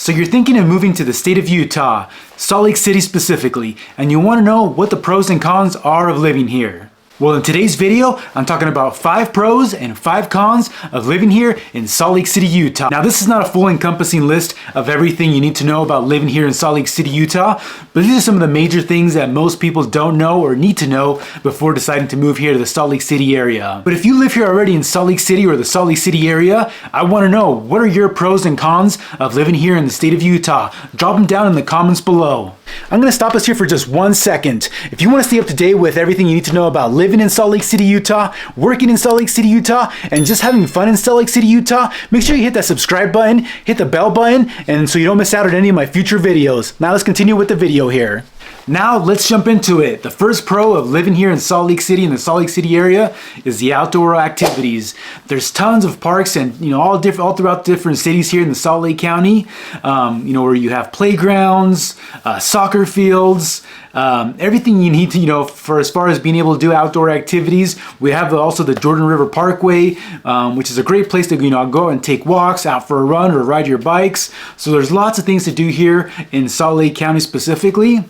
So you're thinking of moving to the state of Utah, Salt Lake City specifically, and you want to know what the pros and cons are of living here. Well, in today's video, I'm talking about 5 pros and 5 cons of living here in Salt Lake City, Utah. Now, this is not a full encompassing list of everything you need to know about living here in Salt Lake City, Utah, but these are some of the major things that most people don't know or need to know before deciding to move here to the Salt Lake City area. But if you live here already in Salt Lake City or the Salt Lake City area, I want to know, what are your pros and cons of living here in the state of Utah? Drop them down in the comments below. I'm going to stop us here for just 1 second. If you want to stay up to date with everything you need to know about living in Salt Lake City, Utah, working in Salt Lake City, Utah, and just having fun in Salt Lake City, Utah, make sure you hit that subscribe button, hit the bell button, and so you don't miss out on any of my future videos. Now let's continue with the video here. Now let's jump into it. The first pro of living here in Salt Lake City, in the Salt Lake City area, is the outdoor activities. There's tons of parks and all throughout different cities here in the Salt Lake County. Where you have playgrounds, soccer fields, everything you need to for as far as being able to do outdoor activities. We have also the Jordan River Parkway, which is a great place to go out and take walks, out for a run or ride your bikes. So there's lots of things to do here in Salt Lake County specifically.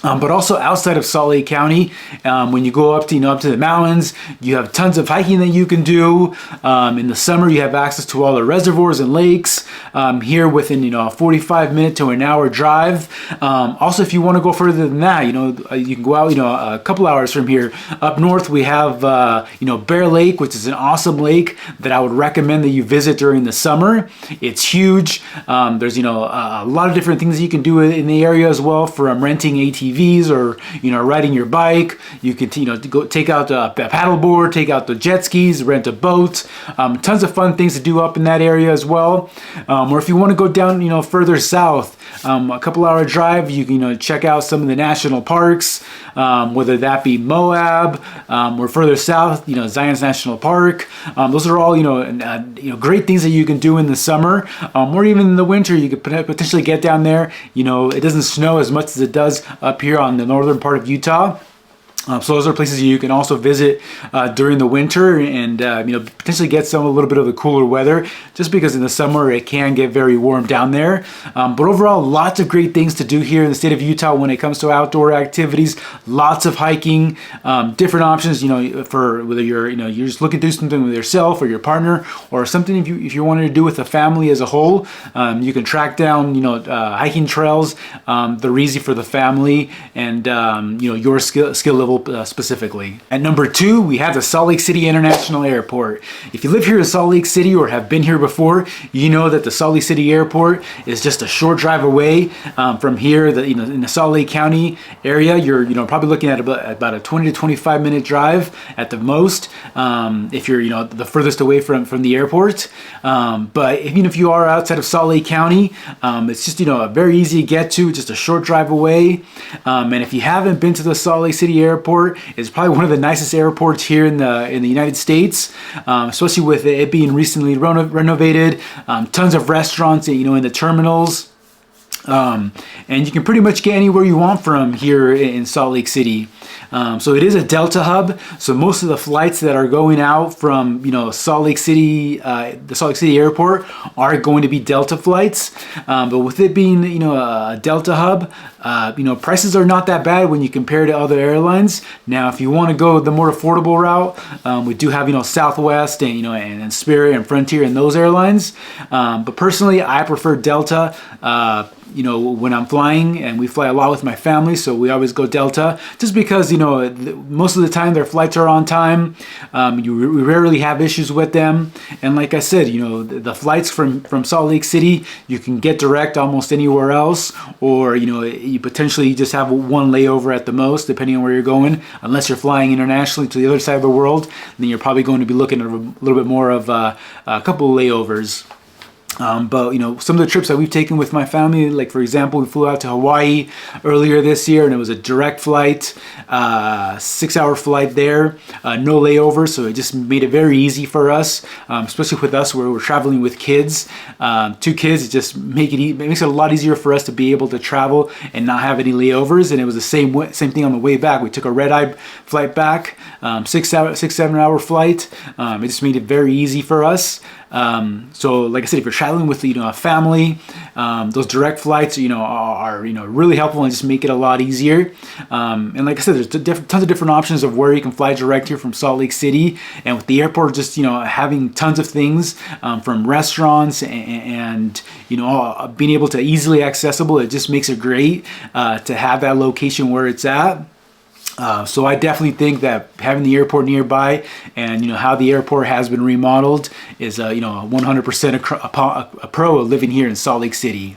But also outside of Salt Lake County, when you go up to the mountains, you have tons of hiking that you can do. In the summer, you have access to all the reservoirs and lakes here within a 45-minute to an hour drive. Also, if you want to go further than that, you can go out a couple hours from here. Up north, we have Bear Lake, which is an awesome lake that I would recommend that you visit during the summer. It's huge. There's a lot of different things that you can do in the area as well, from renting ATVs or riding your bike. You can go take out the paddleboard, take out the jet skis, rent a boat. Tons of fun things to do up in that area as well. Or if you want to go down further south, a couple hour drive, you can check out some of the national parks, whether that be Moab or further south, Zion's National Park. Those are all great things that you can do in the summer, or even in the winter. You could potentially get down there. It doesn't snow as much as it does up here on the northern part of Utah. So those are places you can also visit during the winter and potentially get a little bit of the cooler weather, just because in the summer it can get very warm down there. But overall, lots of great things to do here in the state of Utah when it comes to outdoor activities. Lots of hiking, different options. For whether you're just looking to do something with yourself or your partner, or something if you wanted to do with a family as a whole. You can track down hiking trails. They're easy for the family and your skill level specifically. At number 2, we have the Salt Lake City International Airport. If you live here in Salt Lake City or have been here before, you know that the Salt Lake City Airport is just a short drive away from here. In the Salt Lake County area, you're probably looking at about a 20 to 25 minute drive at the most, if you're the furthest away from the airport. But even if you are outside of Salt Lake County, it's just very easy to get to, just a short drive away. And if you haven't been to the Salt Lake City Airport, it's probably one of the nicest airports here in the United States, especially with it being recently renovated. Tons of restaurants, in the terminals. And you can pretty much get anywhere you want from here in Salt Lake City. So it is a Delta hub. So most of the flights that are going out from Salt Lake City, the Salt Lake City Airport, are going to be Delta flights. But with it being a Delta hub, prices are not that bad when you compare to other airlines. Now, if you want to go the more affordable route, we do have Southwest and Spirit and Frontier and those airlines. But personally, I prefer Delta. When I'm flying, and we fly a lot with my family, so we always go Delta, just because most of the time their flights are on time. We rarely have issues with them, and like I said, the flights from Salt Lake City, you can get direct almost anywhere else, or you potentially just have one layover at the most, depending on where you're going. Unless you're flying internationally to the other side of the world, then you're probably going to be looking at a little bit more of a couple of layovers. But some of the trips that we've taken with my family, like for example, we flew out to Hawaii earlier this year, and it was a direct flight, 6-hour flight there, no layover, so it just made it very easy for us, especially with us where we're traveling with kids. 2 kids, it just makes it a lot easier for us to be able to travel and not have any layovers. And it was the same thing on the way back. We took a red-eye flight back, 6-7 hour flight. It just made it very easy for us. So like I said, if you're traveling with a family, those direct flights are really helpful and just make it a lot easier. And like I said, there's tons of different options of where you can fly direct here from Salt Lake City. And with the airport just having tons of things, from restaurants and being able to easily accessible, it just makes it great to have that location where it's at. So I definitely think that having the airport nearby and how the airport has been remodeled is 100% a pro of living here in Salt Lake City.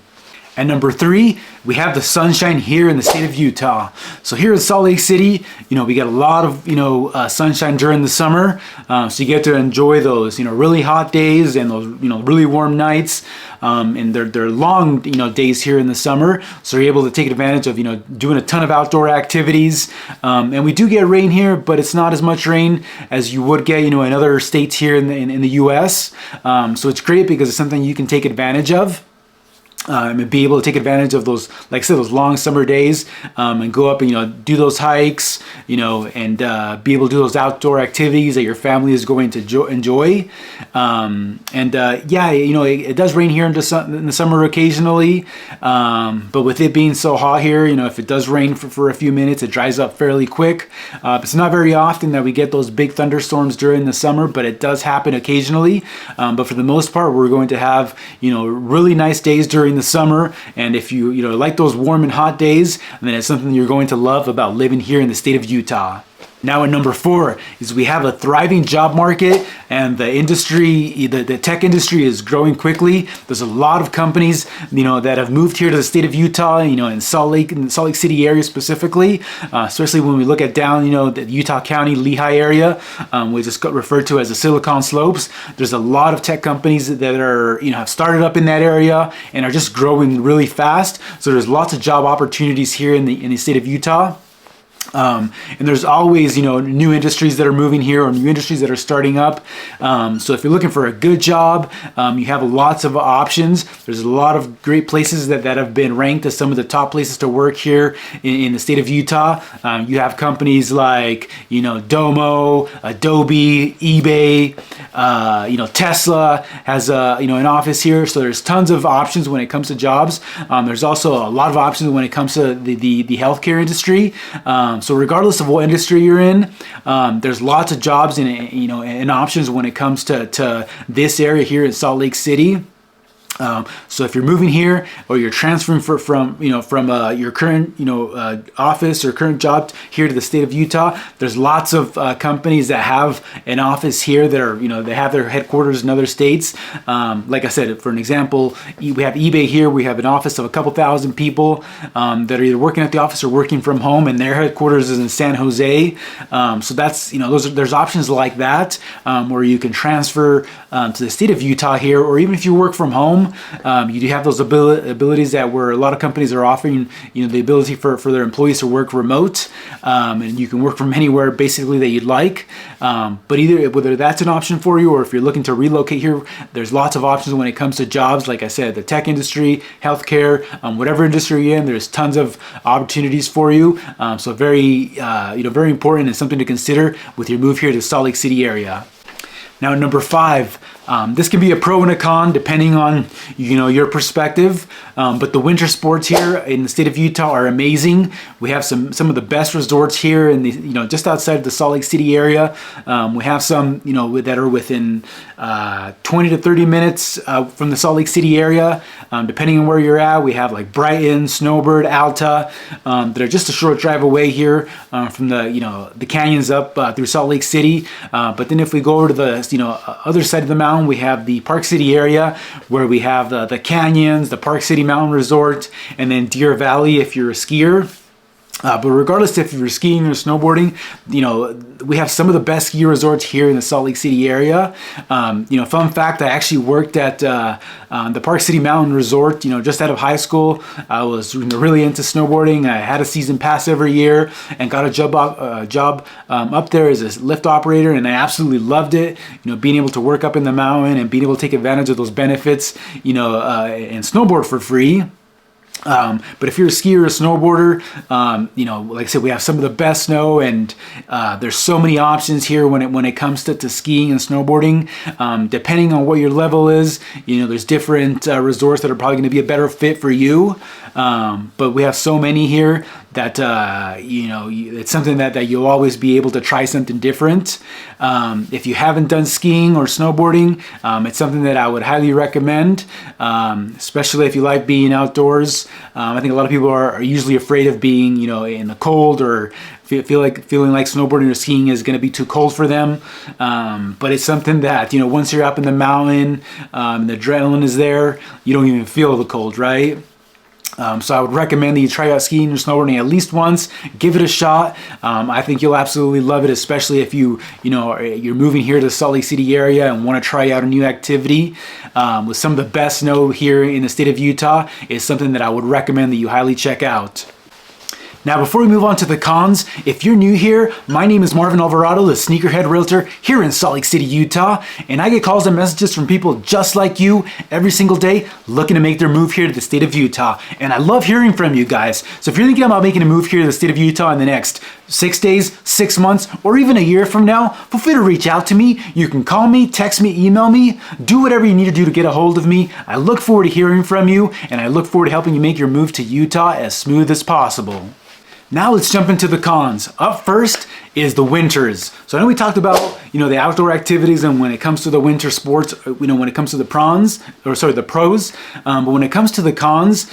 And number 3, we have the sunshine here in the state of Utah. So here in Salt Lake City, we get a lot of sunshine during the summer. So you get to enjoy those really hot days and those really warm nights. And they're long days here in the summer. So you're able to take advantage of doing a ton of outdoor activities. And we do get rain here, but it's not as much rain as you would get in other states here in the U.S. So it's great because it's something you can take advantage of. And be able to take advantage of those, like I said, those long summer days, and go up and do those hikes, and be able to do those outdoor activities that your family is going to enjoy. It does rain here in the summer occasionally, but with it being so hot here, if it does rain for a few minutes, it dries up fairly quick. It's not very often that we get those big thunderstorms during the summer, but it does happen occasionally. But for the most part, we're going to have really nice days during the summer, and if you like those warm and hot days, then it's something you're going to love about living here in the state of Utah. Now at number 4 is we have a thriving job market, and the industry, the tech industry is growing quickly. There's a lot of companies, that have moved here to the state of Utah, in Salt Lake City area specifically, especially when we look at down, the Utah County, Lehigh area, which is referred to as the Silicon Slopes. There's a lot of tech companies that are, have started up in that area and are just growing really fast. So there's lots of job opportunities here in the state of Utah. And there's always, new industries that are moving here or new industries that are starting up. So if you're looking for a good job, you have lots of options. There's a lot of great places that have been ranked as some of the top places to work here in the state of Utah. You have companies like, Domo, Adobe, eBay, Tesla has an office here. So there's tons of options when it comes to jobs. There's also a lot of options when it comes to the healthcare industry. So regardless of what industry you're in, there's lots of jobs and options when it comes to this area here in Salt Lake City. So if you're moving here or you're transferring from your current office or current job here to the state of Utah, there's lots of companies that have an office here that are they have their headquarters in other states. Like I said, for an example, we have eBay here. We have an office of a couple thousand people that are either working at the office or working from home, and their headquarters is in San Jose. So that's there's options like that where you can transfer to the state of Utah here, or even if you work from home. You do have those abilities that where a lot of companies are offering, the ability for their employees to work remote, and you can work from anywhere basically that you'd like. But whether that's an option for you or if you're looking to relocate here, there's lots of options when it comes to jobs. Like I said, the tech industry, healthcare, whatever industry you're in, there's tons of opportunities for you. So very, very important and something to consider with your move here to the Salt Lake City area. Now, number 5, this can be a pro and a con depending on your perspective. But the winter sports here in the state of Utah are amazing. We have some of the best resorts here in the just outside of the Salt Lake City area. We have some that are within 20 to 30 minutes from the Salt Lake City area. Depending on where you're at, we have like Brighton, Snowbird, Alta, that are just a short drive away here from the canyons up through Salt Lake City. But then if we go over to the other side of the mountain, we have the Park City area where we have the canyons, the Park City Mountain Resort, and then Deer Valley if you're a skier. But regardless if you're skiing or snowboarding, we have some of the best ski resorts here in the Salt Lake City area. Fun fact, I actually worked at the Park City Mountain Resort, just out of high school. I was really into snowboarding. I had a season pass every year and got a job up there as a lift operator, and I absolutely loved it. Being able to work up in the mountain and being able to take advantage of those benefits, and snowboard for free. But if you're a skier or a snowboarder, you know, like I said, we have some of the best snow, and there's so many options here when it comes to skiing and snowboarding. Depending on what your level is, you know, there's different resorts that are probably going to be a better fit for you. But we have so many here that you know, it's something that you'll always be able to try something different. If you haven't done skiing or snowboarding, it's something that I would highly recommend, especially if you like being outdoors. I think a lot of people are usually afraid of being, you know, in the cold, or feeling like snowboarding or skiing is going to be too cold for them. But it's something that, you know, once you're up in the mountain, the adrenaline is there, you don't even feel the cold, right? So I would recommend that you try out skiing or snowboarding at least once. Give it a shot. I think you'll absolutely love it, especially if you're moving here to the Salt Lake City area and want to try out a new activity. With some of the best snow here in the state of Utah, is something that I would recommend that you highly check out. Now, before we move on to the cons, if you're new here, my name is Marvin Alvarado, the Sneakerhead Realtor here in Salt Lake City, Utah, and I get calls and messages from people just like you every single day looking to make their move here to the state of Utah. And I love hearing from you guys. So if you're thinking about making a move here to the state of Utah in the next 6 days, 6 months, or even a year from now, feel free to reach out to me. You can call me, text me, email me, do whatever you need to do to get a hold of me. I look forward to hearing from you, and I look forward to helping you make your move to Utah as smooth as possible. Now let's jump into the cons. Up first is the winters. So I know we talked about, you know, the outdoor activities, and when it comes to the winter sports, you know, when it comes to the pros, but when it comes to the cons,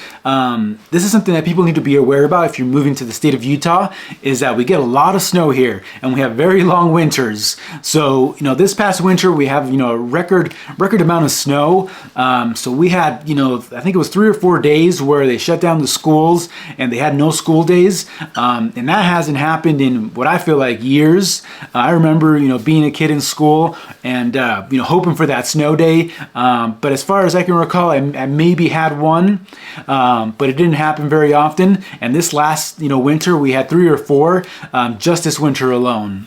this is something that people need to be aware about if you're moving to the state of Utah, is that we get a lot of snow here, and we have very long winters. So, you know, this past winter we have, you know, a record amount of snow. So we had, you know, I think it was 3 or 4 days where they shut down the schools and they had no school days. And that hasn't happened in what I feel like years. I remember, you know, being a kid in school and, you know, hoping for that snow day. But as far as I can recall, I maybe had one, but it didn't happen very often. And this last, you know, winter, we had 3 or 4, just this winter alone.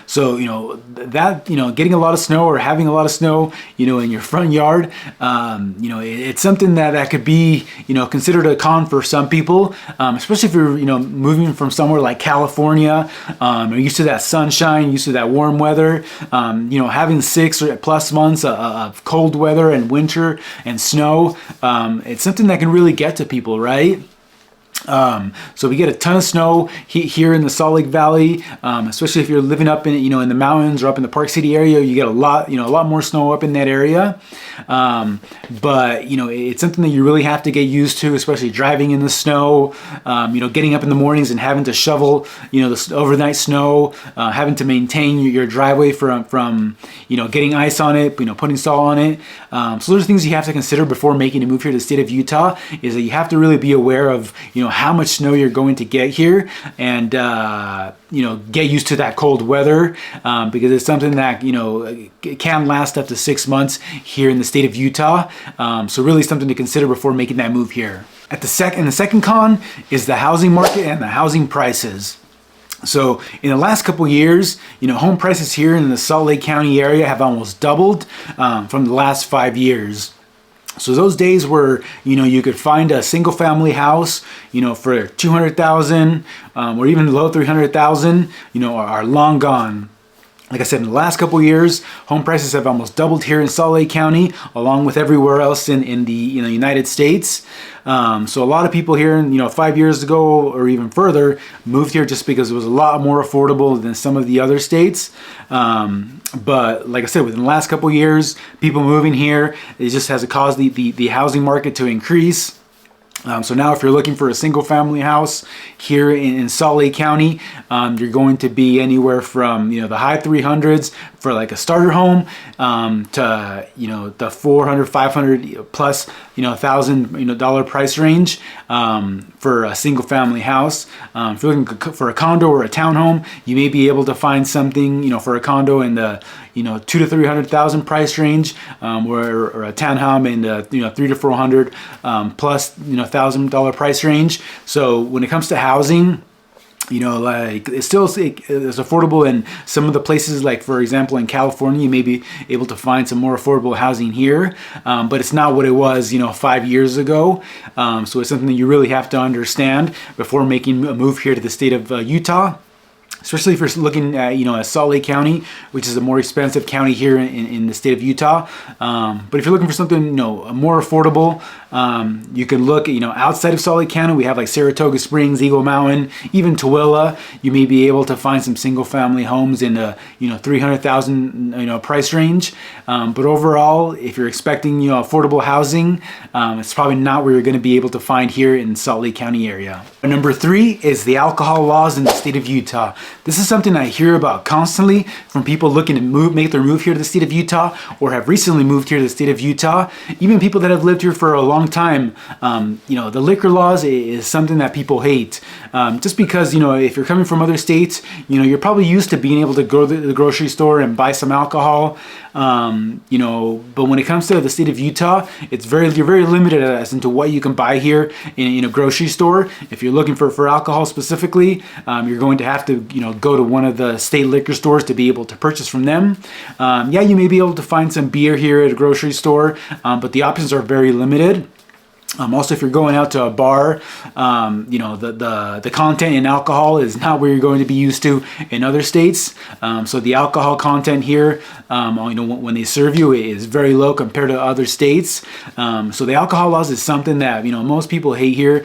So, you know, that, you know, getting a lot of snow or having a lot of snow, you know, in your front yard, you know, it's something that could be, you know, considered a con for some people, especially if you're, you know, moving from somewhere like California, or used to that sunshine, used to that warm weather, you know, having 6 or plus months of cold weather and winter and snow, it's something that can really get to people, right? So we get a ton of snow here in the Salt Lake Valley, especially if you're living up in, you know, in the mountains or up in the Park City area. You get a lot more snow up in that area. But, you know, it's something that you really have to get used to, especially driving in the snow, you know, getting up in the mornings and having to shovel, you know, the overnight snow, having to maintain your driveway from, you know, getting ice on it, you know, putting salt on it. So those are things you have to consider before making a move here to the state of Utah, is that you have to really be aware of, you know, how much snow you're going to get here, and you know, get used to that cold weather, because it's something that, you know, it can last up to 6 months here in the state of Utah. So really something to consider before making that move here. The second con is the housing market and the housing prices. So in the last couple years, you know, home prices here in the Salt Lake County area have almost doubled from the last 5 years. So those days where, you know, you could find a single family house, you know, for $200,000 or even low $300,000, you know, are long gone. Like I said, in the last couple years, home prices have almost doubled here in Salt Lake County, along with everywhere else in the, you know, United States. So a lot of people here, you know, 5 years ago or even further, moved here just because it was a lot more affordable than some of the other states. But like I said, within the last couple years, people moving here, it just has caused the housing market to increase. So now if you're looking for a single family house here in Salt Lake County, you're going to be anywhere from, you know, the high 300s for like a starter home, to, you know, the 400, 500 plus, you know, $1,000, you know, dollar price range, for a single family house. If you're looking for a condo or a townhome, you may be able to find something, you know, for a condo in the, you know, 200,000 to 300,000 price range, or a townhome in the, you know, 300 to 400 plus, you know, $1,000 price range. So when it comes to housing, like it's still it's affordable in some of the places, like for example in California you may be able to find some more affordable housing here, but it's not what it was 5 years ago. So it's something that you really have to understand before making a move here to the state of Utah, especially if you're looking at at Salt Lake County, which is a more expensive county here in the state of Utah. But if you're looking for something more affordable, you can look outside of Salt Lake County. We have like Saratoga Springs, Eagle Mountain, even Tooele. You may be able to find some single family homes in the 300,000 price range. But overall, if you're expecting affordable housing, it's probably not where you're going to be able to find here in Salt Lake County area. Number 3 is the alcohol laws in the state of Utah. This is something I hear about constantly from people looking to make their move here to the state of Utah, or have recently moved here to the state of Utah. Even people that have lived here for a long time. The liquor laws is something that people hate, just because if you're coming from other states, you're probably used to being able to go to the grocery store and buy some alcohol. But when it comes to the state of Utah, you're very limited as into what you can buy here in a grocery store. If you're looking for alcohol specifically, you're going to have to go to one of the state liquor stores to be able to purchase from them. Yeah, you may be able to find some beer here at a grocery store, but the options are very limited. Also, if you're going out to a bar, the content in alcohol is not where you're going to be used to in other states. So the alcohol content here, when they serve you, is very low compared to other states. So the alcohol laws is something that most people hate here,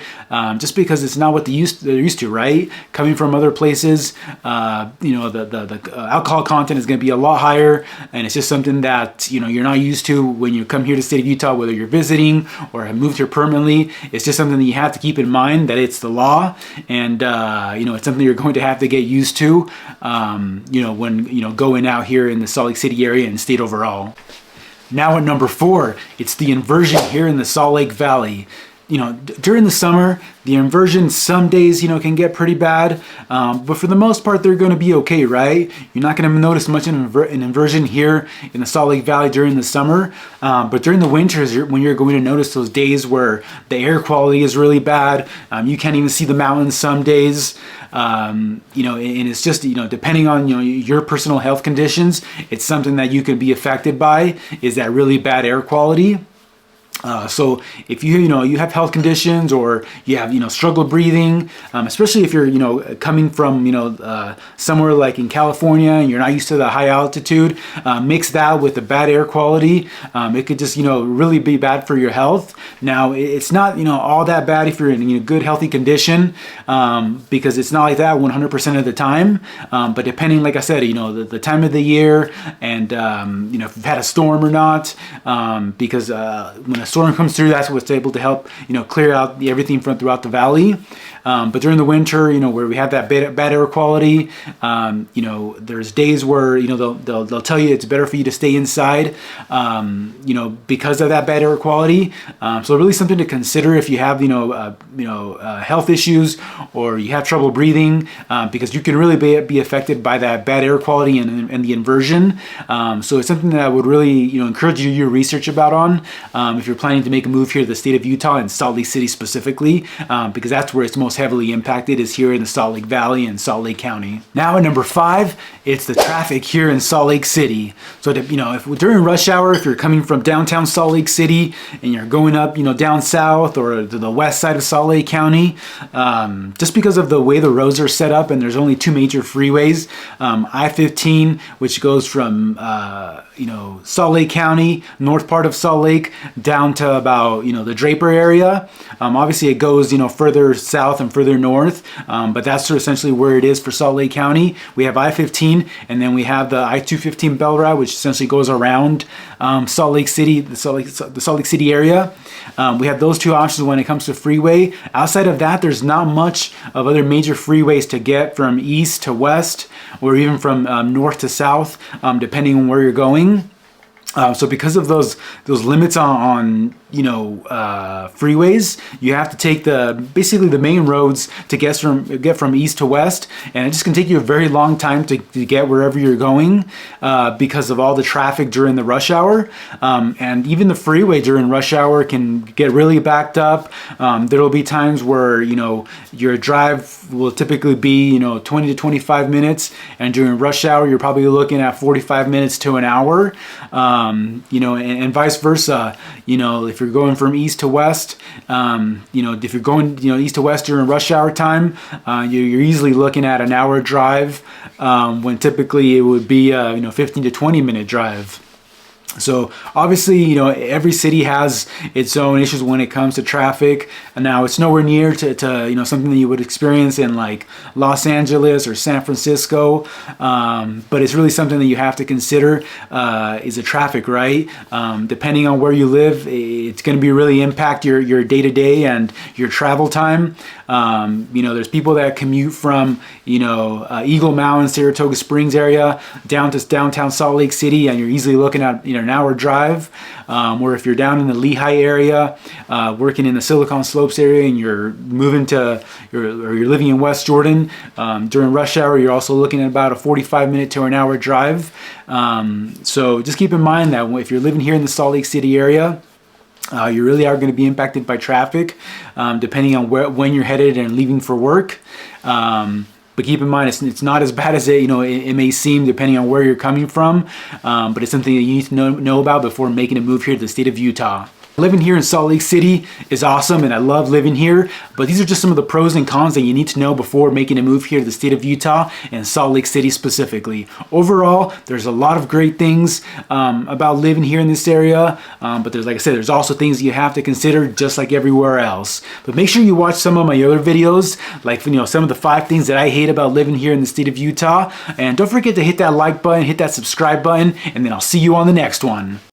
just because it's not what they're used to, right? Coming from other places, the alcohol content is going to be a lot higher, and it's just something that you're not used to when you come here to the state of Utah, whether you're visiting or have moved here permanently. It's just something that you have to keep in mind, that it's the law, and it's something you're going to have to get used to when going out here in the Salt Lake City area and state overall. Now at number 4, it's the inversion here in the Salt Lake Valley. During the summer, the inversion some days, can get pretty bad, but for the most part, they're going to be okay, right? You're not going to notice much an inversion here in the Salt Lake Valley during the summer, but during the winters, when you're going to notice those days where the air quality is really bad, you can't even see the mountains some days, and it's just, depending on, your personal health conditions, it's something that you can be affected by, is that really bad air quality. So if you have health conditions, or you have struggle breathing, especially if you're coming from somewhere like in California and you're not used to the high altitude, mix that with the bad air quality, it could just really be bad for your health. Now it's not all that bad if you're in good healthy condition, because it's not like that 100% of the time, but depending, like I said, the time of the year, and if you've had a storm or not, because when a storm comes through, that's what's able to help clear out everything from throughout the valley. But during the winter, where we have that bad air quality, there's days where they'll tell you it's better for you to stay inside, because of that bad air quality. So really something to consider if you have health issues, or you have trouble breathing, because you can really be affected by that bad air quality and the inversion. So it's something that I would really encourage you to do your research about if you're planning to make a move here to the state of Utah, and Salt Lake City specifically, because that's where it's most heavily impacted, is here in the Salt Lake Valley and Salt Lake County. Now at number 5, it's the traffic here in Salt Lake City. So if during rush hour, if you're coming from downtown Salt Lake City and you're going up down south or to the west side of Salt Lake County, just because of the way the roads are set up, and there's only 2 major freeways, I-15, which goes from Salt Lake County, north part of Salt Lake, down to about the Draper area. Obviously it goes further south and further north, but that's essentially where it is for Salt Lake County. We have I-15, and then we have the I-215 Bell Route, which essentially goes around Salt Lake City, the Salt Lake City area. We have those 2 options when it comes to freeway. Outside of that, there's not much of other major freeways to get from east to west, or even from north to south, depending on where you're going. So because of those limits on freeways, you have to take basically the main roads to get from east to west, and it just can take you a very long time to get wherever you're going because of all the traffic during the rush hour. And even the freeway during rush hour can get really backed up. There'll be times where your drive will typically be 20 to 25 minutes, and during rush hour you're probably looking at 45 minutes to an hour. And vice versa. If you're going from east to west, if you're going east to west during rush hour time, you're easily looking at an hour drive when typically it would be 15 to 20 minute drive. So obviously, every city has its own issues when it comes to traffic. And now it's nowhere near to something that you would experience in like Los Angeles or San Francisco. But it's really something that you have to consider is the traffic, right? Depending on where you live, it's going to be really impact your day-to-day and your travel time. There's people that commute from Eagle Mountain, Saratoga Springs area down to downtown Salt Lake City, and you're easily looking at an hour drive. Or if you're down in the Lehigh area, working in the Silicon Slopes area, and you're you're living in West Jordan during rush hour, you're also looking at about a 45-minute to an hour drive. So just keep in mind that if you're living here in the Salt Lake City area, you really are going to be impacted by traffic, depending on when you're headed and leaving for work. But keep in mind, it's not as bad as it may seem, depending on where you're coming from. But it's something that you need to know about before making a move here to the state of Utah. Living here in Salt Lake City is awesome, and I love living here, but these are just some of the pros and cons that you need to know before making a move here to the state of Utah and Salt Lake City specifically. Overall, there's a lot of great things about living here in this area, but like I said, there's also things you have to consider just like everywhere else. But make sure you watch some of my other videos, like some of the 5 things that I hate about living here in the state of Utah, and don't forget to hit that like button, hit that subscribe button, and then I'll see you on the next one.